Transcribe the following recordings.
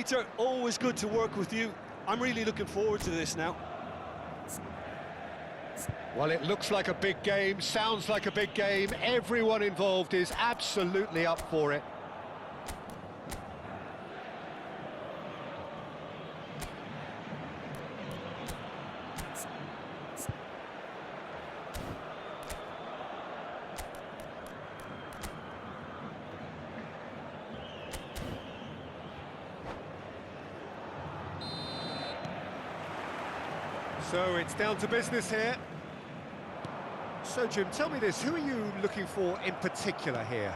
Peter, always good to work with you. I'm really looking forward to this now. Well, it looks like a big game, sounds like a big game. Everyone involved is absolutely up for it. So it's down to business here. So, Jim, tell me this, who are you looking for in particular here?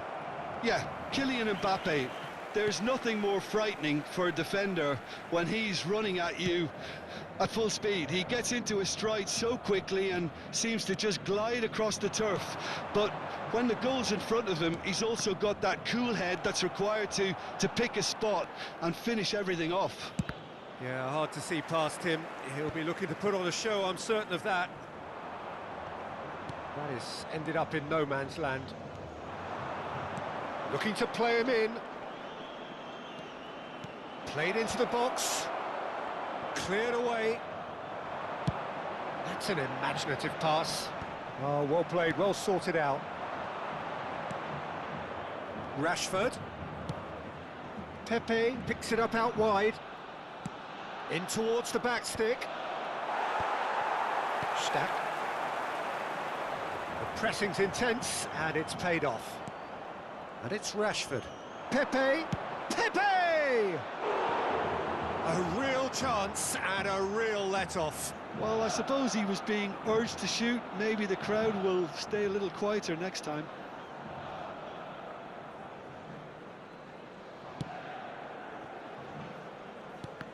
Yeah, Kylian Mbappe. There's nothing more frightening for a defender when he's running at you at full speed. He gets into his stride so quickly and seems to just glide across the turf. But when the goal's in front of him, he's also got that cool head that's required to pick a spot and finish everything off. Yeah, hard to see past him. He'll be looking to put on a show, I'm certain of that. That is ended up in no man's land. Looking to play him in. Played into the box. Cleared away. That's an imaginative pass. Oh, well played, well sorted out. Rashford. Pepe picks it up out wide. In towards the back stick. Stack. The pressing's intense, and it's paid off. And it's Rashford. Pepe! Pepe! A real chance and a real let-off. Well, I suppose he was being urged to shoot. Maybe the crowd will stay a little quieter next time.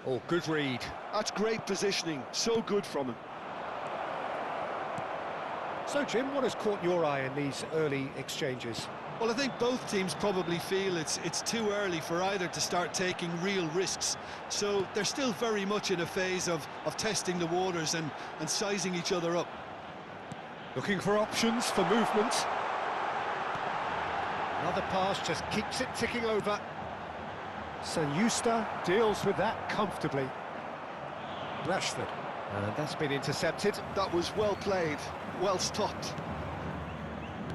Oh, good read. That's great positioning. So good from him. So, Jim, what has caught your eye in these early exchanges? Well, I think both teams probably feel it's too early for either to start taking real risks. So they're still very much in a phase of testing the waters and sizing each other up. Looking for options for movement. Another pass just keeps it ticking over. San deals with that comfortably. Rashford. And that's been intercepted. That was well played, well stopped.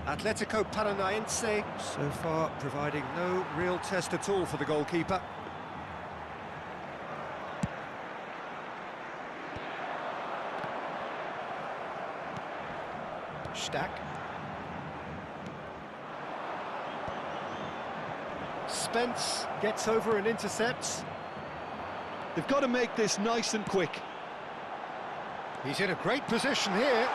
Atletico Paranaense so far providing no real test at all for the goalkeeper. Stack. Spence gets over and intercepts. They've got to make this nice and quick. He's in a great position here.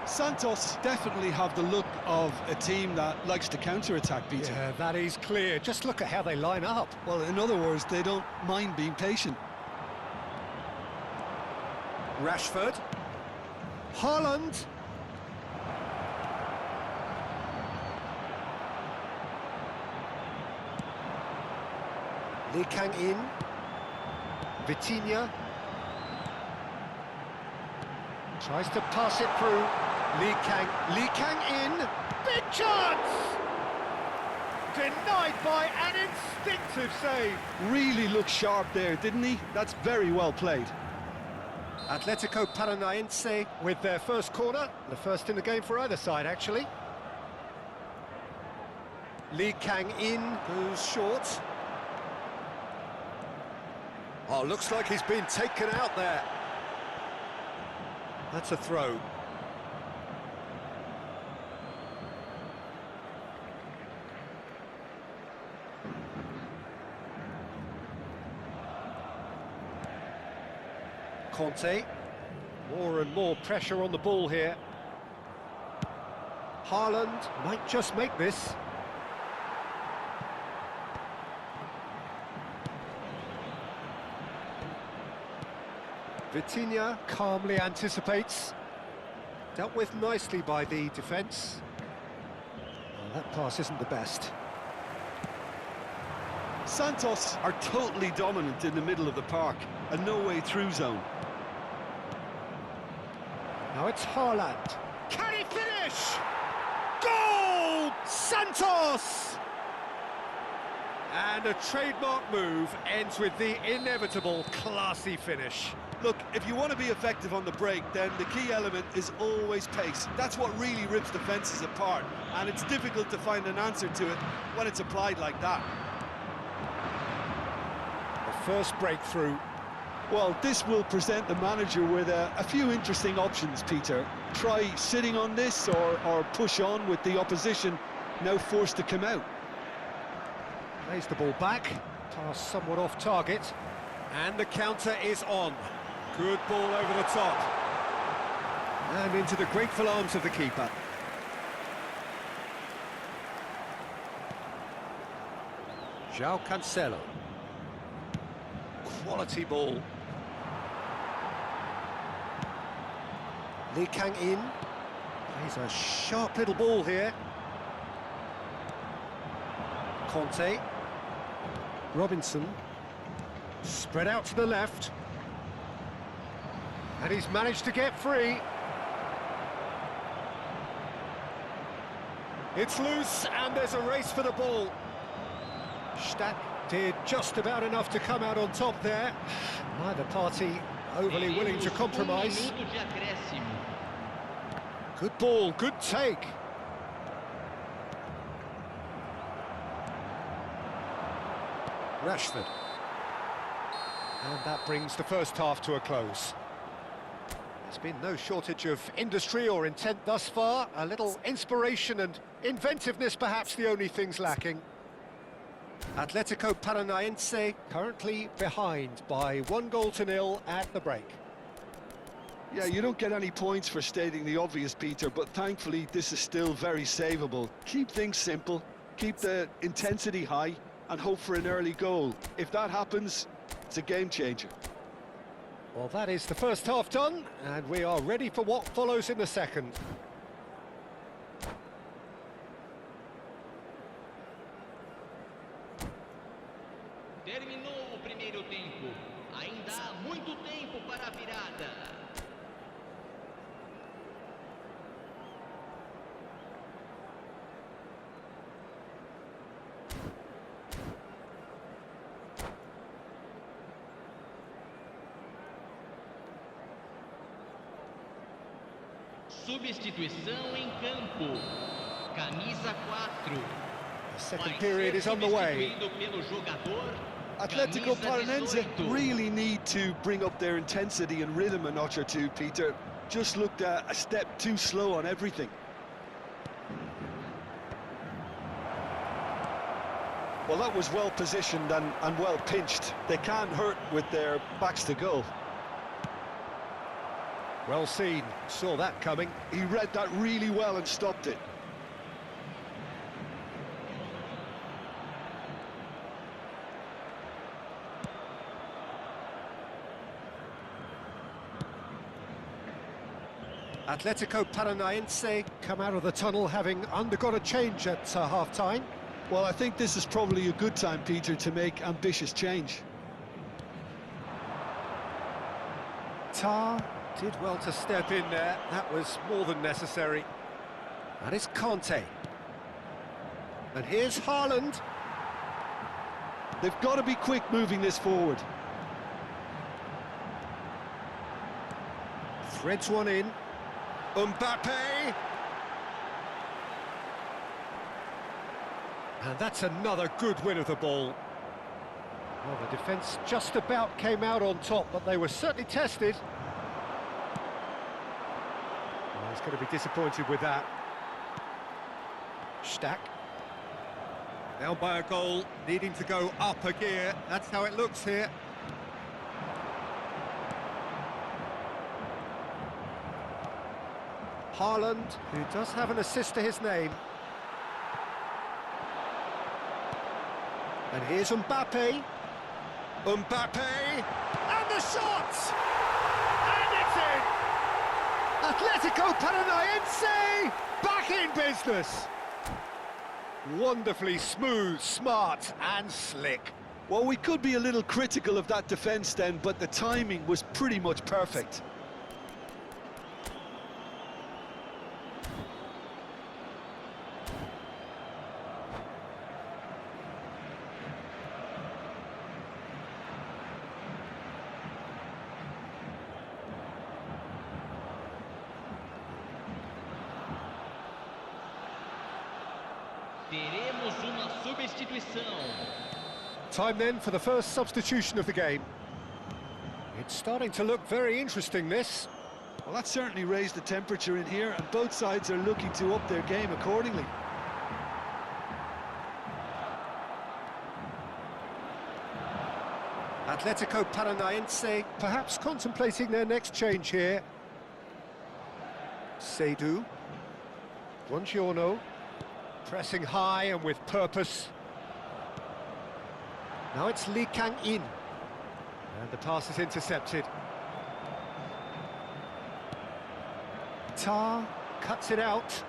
Santos definitely have the look of a team that likes to counter-attack, Peter. Yeah, that is clear. Just look at how they line up. Well, in other words, they don't mind being patient. Rashford. Haaland. Lee Kang in. Vitinha. Tries to pass it through. Lee Kang in. Big chance! Denied by an instinctive save. Really looked sharp there, didn't he? That's very well played. Atletico Paranaense with their first corner. The first in the game for either side, actually. Lee Kang in, goes short. Oh, looks like he's been taken out there. That's a throw. Conte. More and more pressure on the ball here. Haaland might just make this. Vitinha calmly anticipates. Dealt with nicely by the defence. Well, that pass isn't the best. Santos are totally dominant in the middle of the park, a no-way through zone. Now it's Haaland. Can he finish? Goal! Santos! And a trademark move ends with the inevitable classy finish. Look, if you want to be effective on the break, then the key element is always pace. That's what really rips defences apart, and it's difficult to find an answer to it when it's applied like that. The first breakthrough. Well, this will present the manager with a few interesting options, Peter. Try sitting on this or push on with the opposition now forced to come out. Plays the ball back, pass somewhat off target, and the counter is on. Good ball over the top. And into the grateful arms of the keeper. João Cancelo. Quality ball. Lee Kang-in. Plays a sharp little ball here. Conte. Robinson. Spread out to the left. And he's managed to get free. It's loose, and there's a race for the ball. Stack did just about enough to come out on top there. Neither party overly willing to compromise. Good ball, good take. Rashford. And that brings the first half to a close. There's been no shortage of industry or intent thus far. A little inspiration and inventiveness, perhaps the only things lacking. Atletico Paranaense currently behind by 1-0 at the break. Yeah, you don't get any points for stating the obvious, Peter, but thankfully this is still very savable. Keep things simple, keep the intensity high, and hope for an early goal. If that happens, it's a game changer. Well, that is the first half done, and we are ready for what follows in the second. Terminou o primeiro tempo. Ainda há muito tempo para a virada. Substituição em campo. Camisa 4. The second period is on the way. Atletico Paranaense really need to bring up their intensity and rhythm a notch or two, Peter. Just looked a step too slow on everything. Well, that was well positioned and well pinched. They can't hurt with their backs to goal. Well seen, saw that coming. He read that really well and stopped it. Atletico Paranaense come out of the tunnel having undergone a change at half-time. Well, I think this is probably a good time, Peter, to make ambitious change. Tar did well to step in there. That was more than necessary. That is Conte. And here's Haaland. They've got to be quick moving this forward. Threads one in. Mbappe! And that's another good win of the ball. Well, the defence just about came out on top, but they were certainly tested. Well, he's going to be disappointed with that. Stack. Down by a goal, needing to go up a gear. That's how it looks here. Haaland, who does have an assist to his name. And here's Mbappe. Mbappe! And the shot! And it's in! Atletico Paranaense back in business! Wonderfully smooth, smart and slick. Well, we could be a little critical of that defence then, but the timing was pretty much perfect. Teremos uma substituição. Time then for the first substitution of the game. It's starting to look very interesting, this. Well, that certainly raised the temperature in here, and both sides are looking to up their game accordingly. Atletico Paranaense perhaps contemplating their next change here. Seydu. Buongiorno. Pressing high and with purpose. Now it's Lee Kang-in. And the pass is intercepted. Tar cuts it out.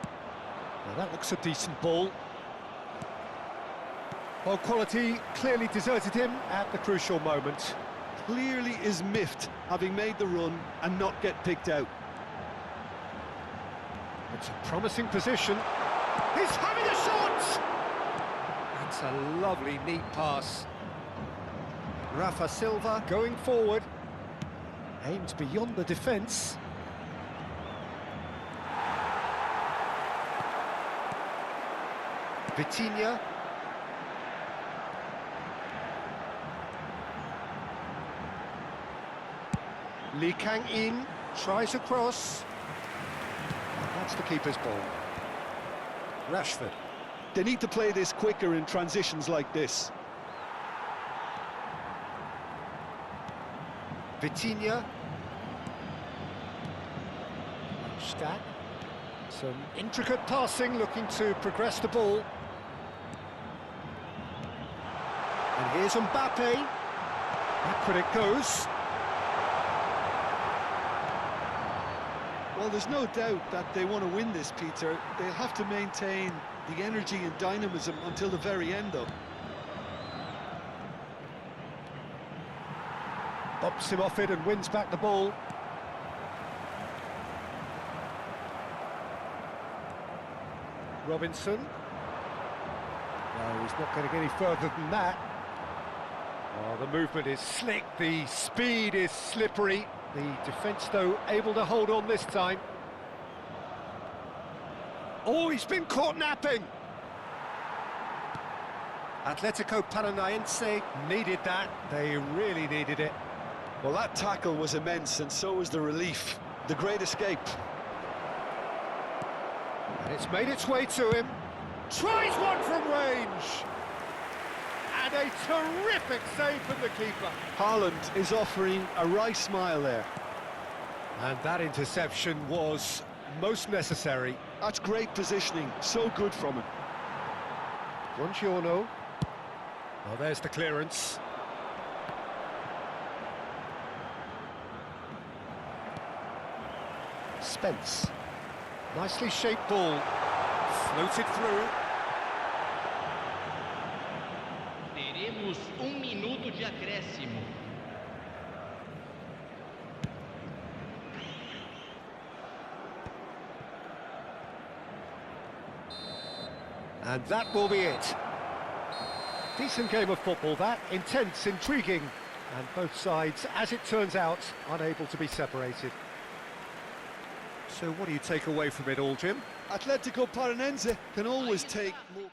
Now that looks a decent ball. Well, quality clearly deserted him at the crucial moment. Clearly is miffed, having made the run and not get picked out. It's a promising position. He's having a shot! That's a lovely, neat pass. Rafa Silva going forward. Aimed beyond the defence. Vitinha. Lee Kang-in tries a cross. That's the keeper's ball. Rashford. They need to play this quicker in transitions like this. Vitinha. Stack. Some intricate passing, looking to progress the ball. And here's Mbappe. Backward it goes. Well, there's no doubt that they want to win this, Peter. They'll have to maintain the energy and dynamism until the very end, though. Bops him off it and wins back the ball. Robinson. No, he's not going to get any further than that. Oh, the movement is slick, the speed is slippery. The defence, though, able to hold on this time. Oh, he's been caught napping! Atletico Paranaense needed that. They really needed it. Well, that tackle was immense, and so was the relief. The great escape. And it's made its way to him. Tries one from range! And a terrific save from the keeper. Haaland is offering a right smile there. And that interception was most necessary. That's great positioning, so good from him. Buongiorno. Oh, there's the clearance. Spence. Nicely shaped ball. Floated through. Teremos minuto de acréscimo. And that will be it. Decent game of football, that. Intense, intriguing. And both sides, as it turns out, unable to be separated. So what do you take away from it all, Jim? Atletico Paranaense can always take more...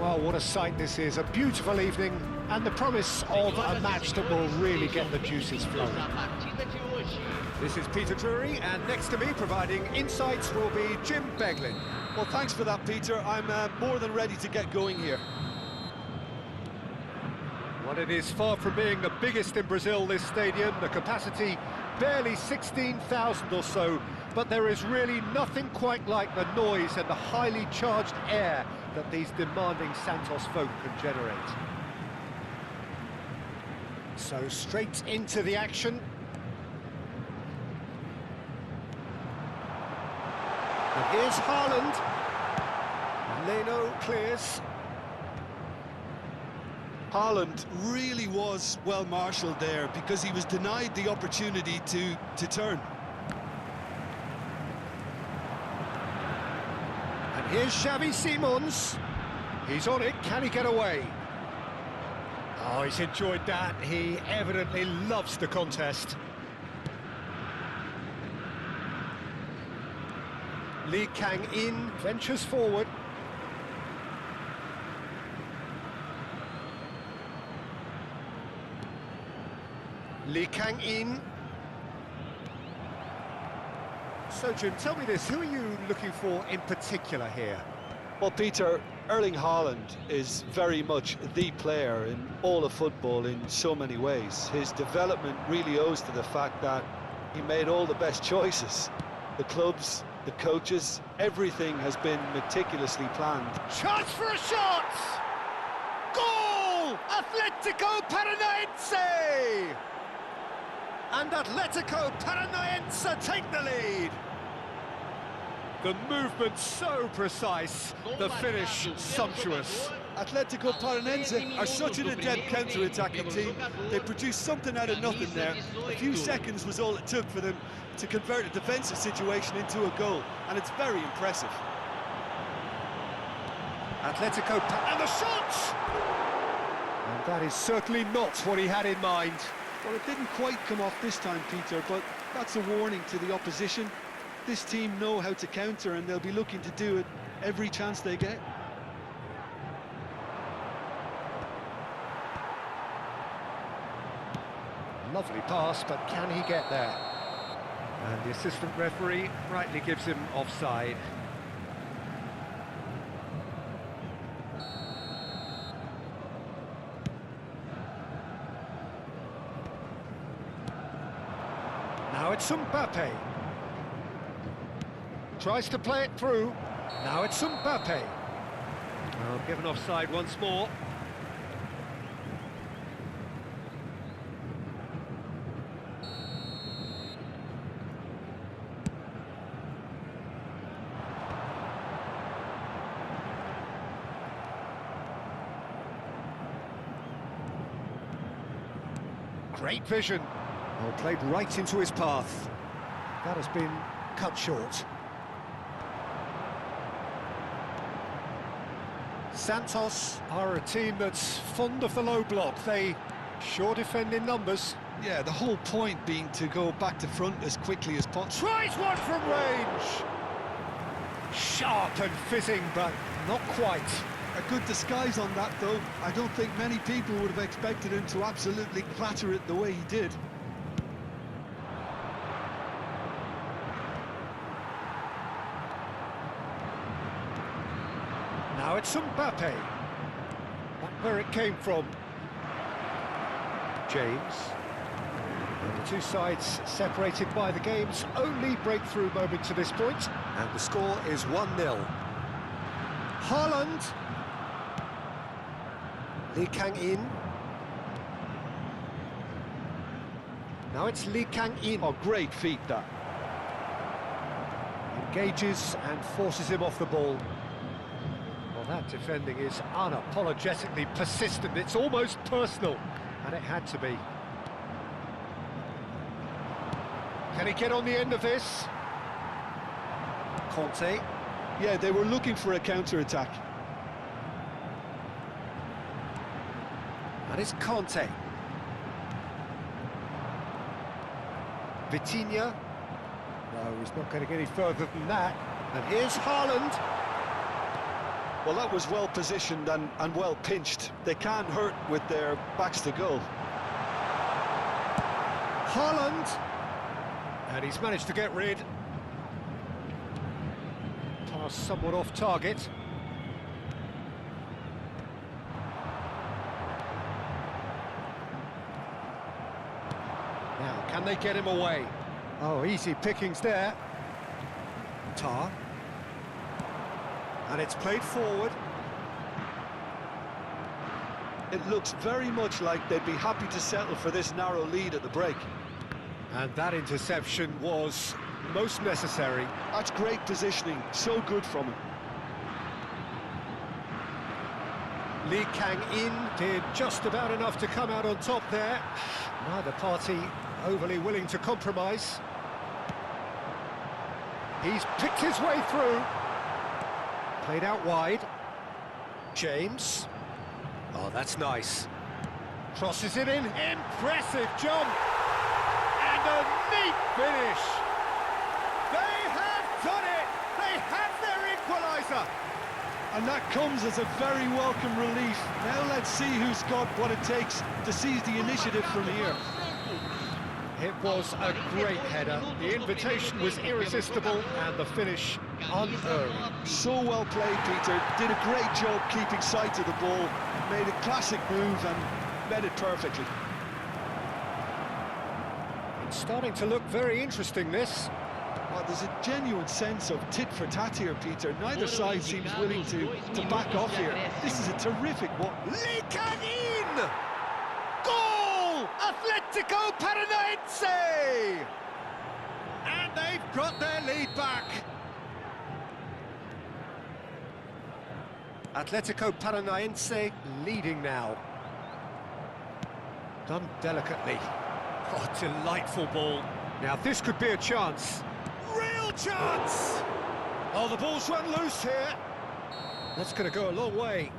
Well, what a sight this is. A beautiful evening and the promise of a match that will really get the juices flowing. This is Peter Drury, and next to me providing insights will be Jim Beglin. Well, thanks for that, Peter. I'm more than ready to get going here. Well, it is far from being the biggest in Brazil, this stadium. The capacity barely 16,000 or so, but there is really nothing quite like the noise and the highly charged air that these demanding Santos folk can generate. So straight into the action. And here's Haaland. Leno clears. Haaland really was well marshalled there because he was denied the opportunity to turn. And here's Xavi Simons. He's on it, can he get away? Oh, he's enjoyed that. He evidently loves the contest. Lee Kang-in ventures forward. Lee Kang-in. So, Jim, tell me this, who are you looking for in particular here? Well, Peter, Erling Haaland is very much the player in all of football in so many ways. His development really owes to the fact that he made all the best choices. The clubs, the coaches, everything has been meticulously planned. Chance for a shot! Goal! Atletico Paranaense! And Atletico Paranaense take the lead. The movement so precise, the finish sumptuous. Atletico Paranaense are such an adept counter-attacking team. They produced something out of nothing there. A few seconds was all it took for them to convert a defensive situation into a goal, and it's very impressive. Atletico, and the shot! And that is certainly not what he had in mind. Well, it didn't quite come off this time, Peter, but that's a warning to the opposition. This team know how to counter, and they'll be looking to do it every chance they get. Lovely pass, but can he get there? And the assistant referee rightly gives him offside. Now it's Mbappe. Tries to play it through. Now it's Mbappe. Well, given offside once more. Great vision. Well, played right into his path. That has been cut short. Santos are a team that's fond of the low block. They sure defend in numbers. Yeah, the whole point being to go back to front as quickly as possible. Tries one from range. Sharp and fizzing, but not quite. A good disguise on that, though. I don't think many people would have expected him to absolutely clatter it the way he did. Now it's Mbappe. Back where it came from. James. And the two sides separated by the game's only breakthrough moment to this point. And the score is 1-0. Haaland. Lee Kang-in. Now it's Lee Kang-in. Oh, great feat, that. Engages and forces him off the ball. Well, that defending is unapologetically persistent. It's almost personal, and it had to be. Can he get on the end of this? Conte. Yeah, they were looking for a counter-attack. And it's Conte. Vitinha. No, he's not going to get any further than that. And here's Haaland. Well, that was well positioned and well pinched. They can't hurt with their backs to goal. Haaland! And he's managed to get rid. Pass somewhat off target. Now, can they get him away? Oh, easy pickings there. Tar. And it's played forward. It looks very much like they'd be happy to settle for this narrow lead at the break. And that interception was most necessary. That's great positioning, so good from him. Lee Kang-in did just about enough to come out on top there. Neither party overly willing to compromise. He's picked his way through. Played out wide. James. Oh, that's nice. Crosses it in. Impressive jump. And a neat finish. They have done it. They have their equaliser. And that comes as a very welcome relief. Now let's see who's got what it takes to seize the initiative from here. It was a great header. The invitation was irresistible and the finish unearned. So well played, Peter. Did a great job keeping sight of the ball. Made a classic move and met it perfectly. It's starting to look very interesting, this. Well, there's a genuine sense of tit for tat here, Peter. Neither side seems willing to back off here. This is a terrific one. Lee Kang-in! Goal! Atletico Paranaense! And they've got their lead back. Atletico Paranaense leading now. Done delicately. Oh, delightful ball. Now this could be a chance. Real chance! Oh, the ball's run loose here. That's going to go a long way.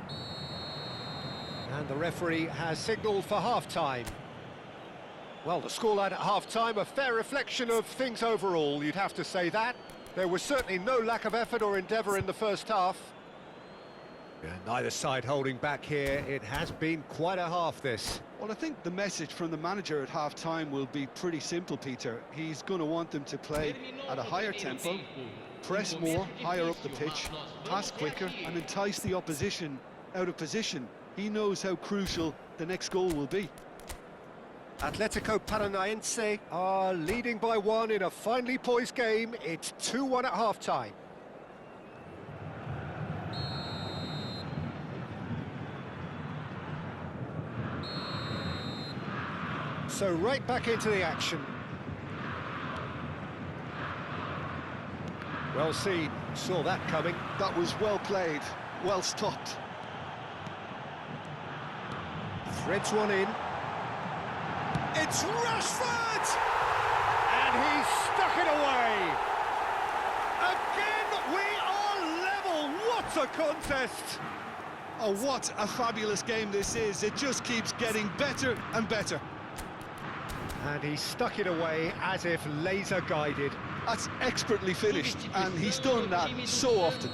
And the referee has signalled for half-time. Well, the scoreline at half-time, a fair reflection of things overall, you'd have to say that. There was certainly no lack of effort or endeavour in the first half. And neither side holding back here. It has been quite a half, this. Well, I think the message from the manager at half-time will be pretty simple, Peter. He's going to want them to play at a higher tempo, press more, higher up the pitch, pass quicker, and entice the opposition out of position. He knows how crucial the next goal will be. Atletico Paranaense are leading by 1 in a finely poised game. It's 2-1 at half-time. So right back into the action. Well seen, saw that coming. That was well played, well stopped. Threads one in. It's Rashford! And he's stuck it away! Again, we are level! What a contest! Oh, what a fabulous game this is. It just keeps getting better and better. And he stuck it away as if laser-guided. That's expertly finished, and he's done that so often.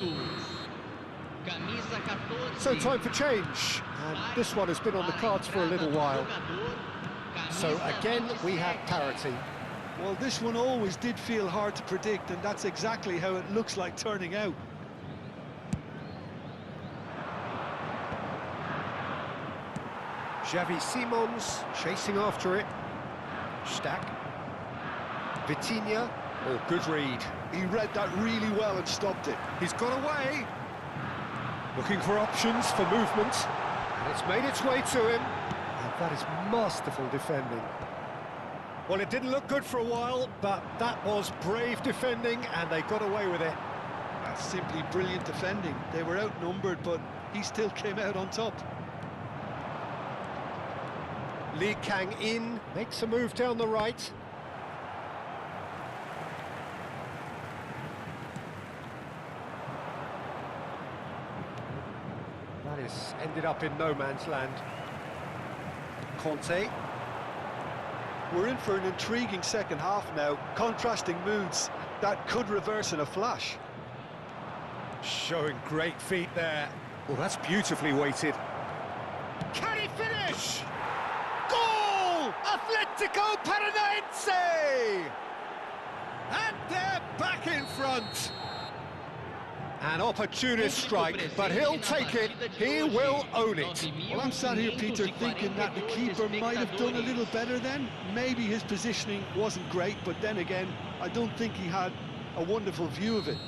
So time for change, and this one has been on the cards for a little while. So again, we have parity. Well, this one always did feel hard to predict, and that's exactly how it looks like turning out. Xavi Simons chasing after it. Stack. Vitinha. Oh, good read. He read that really well and stopped it. He's got away. Looking for options for movement. And it's made its way to him. And that is masterful defending. Well, it didn't look good for a while, but that was brave defending, and they got away with it. That's simply brilliant defending. They were outnumbered, but he still came out on top. Lee Kang-in makes a move down the right. That is ended up in no man's land. Conte. We're in for an intriguing second half now. Contrasting moods that could reverse in a flash. Showing great feet there. Well, that's beautifully weighted. Can he finish? Goal! Atletico Paranaense! And they're back in front. An opportunist strike, but he'll take it. He will own it. Well, I'm sat here, Peter, thinking that the keeper might have done a little better then. Maybe his positioning wasn't great, but then again, I don't think he had a wonderful view of it.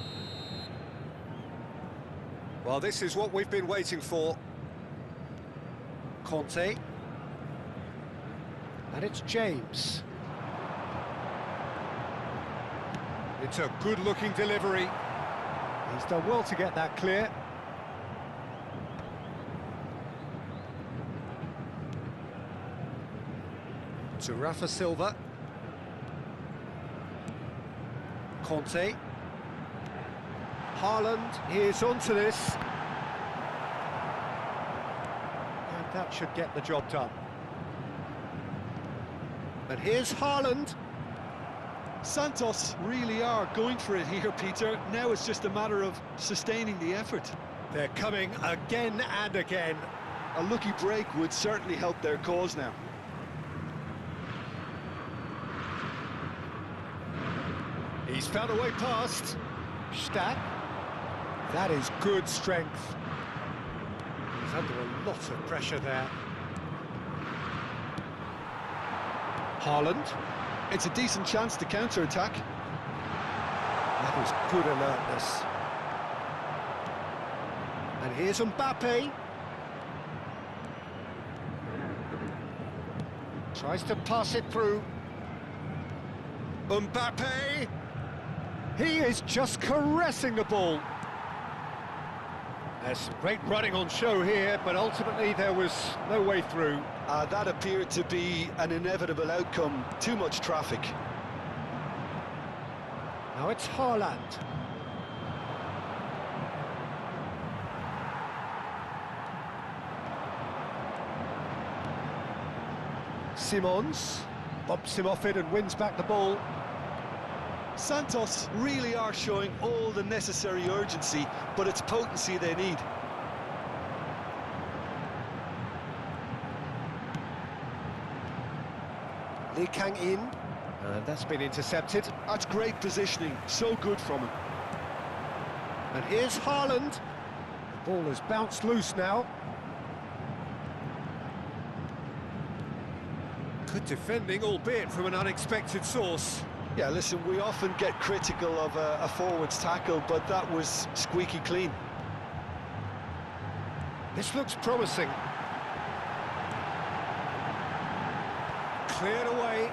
Well, this is what we've been waiting for. Conte. And it's James. It's a good-looking delivery. He's done well to get that clear. To Rafa Silva. Conte. Haaland is onto this. And that should get the job done. And here's Haaland. Santos really are going for it here, Peter. Now it's just a matter of sustaining the effort. They're coming again and again. A lucky break would certainly help their cause now. He's found a way past. Stack. That is good strength. He's under a lot of pressure there. Haaland. It's a decent chance to counter-attack. That was good alertness. And here's Mbappe. Tries to pass it through. Mbappe! He is just caressing the ball. There's some great running on show here, but ultimately there was no way through. That appeared to be an inevitable outcome. Too much traffic. Now it's Haaland. Simons bumps him off it and wins back the ball. Santos really are showing all the necessary urgency, but it's potency they need. Lee Kang-in, and that's been intercepted. That's great positioning, so good from him. And here's Haaland. The ball has bounced loose now. Good defending, albeit from an unexpected source. Yeah, listen, we often get critical of a forward's tackle, but that was squeaky clean. This looks promising. Cleared away.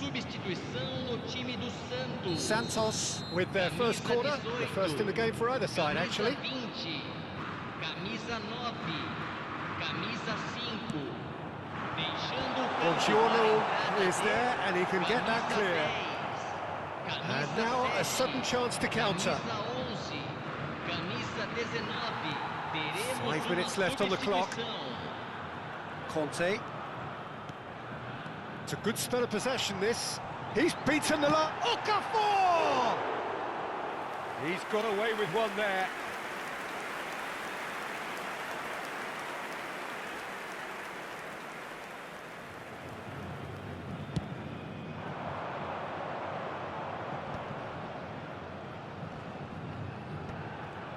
Substituição no time do Santos. Santos with their first corner, the first in the game for either side, actually. Camisa 9, camisa 5. Buongiorno is there and he can get that clear. And now a sudden chance to counter. Camisa 11, camisa 19. Teremos 5 uma minutes left on the clock. substituição. Conte. It's a good spell of possession, this. He's beaten the line. Okafor! He's got away with one there.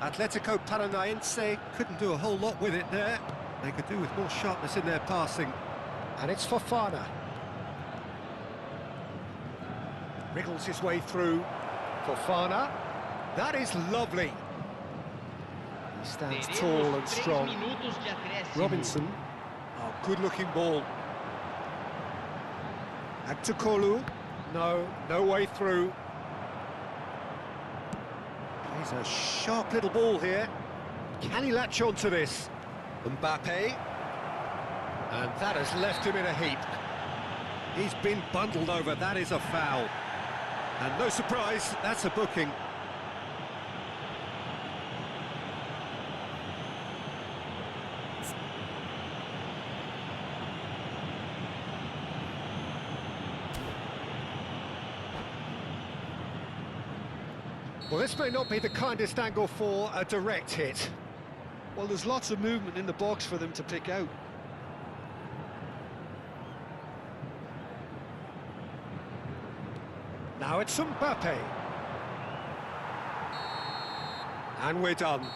Atletico Paranaense couldn't do a whole lot with it there. They could do with more sharpness in their passing. And it's Fofana. Wriggles his way through. Fofana. That is lovely. He stands tall Teremos and 3 strong. minutos de acréscimo. Robinson. Oh, good-looking ball. Aktokolu. No way through. He's a sharp little ball here. Can he latch on to this? Mbappe. And that has left him in a heap. He's been bundled over, that is a foul. And no surprise, that's a booking. Well, this may not be the kindest angle for a direct hit. Well, there's lots of movement in the box for them to pick out. Now it's Mbappe. And we're done.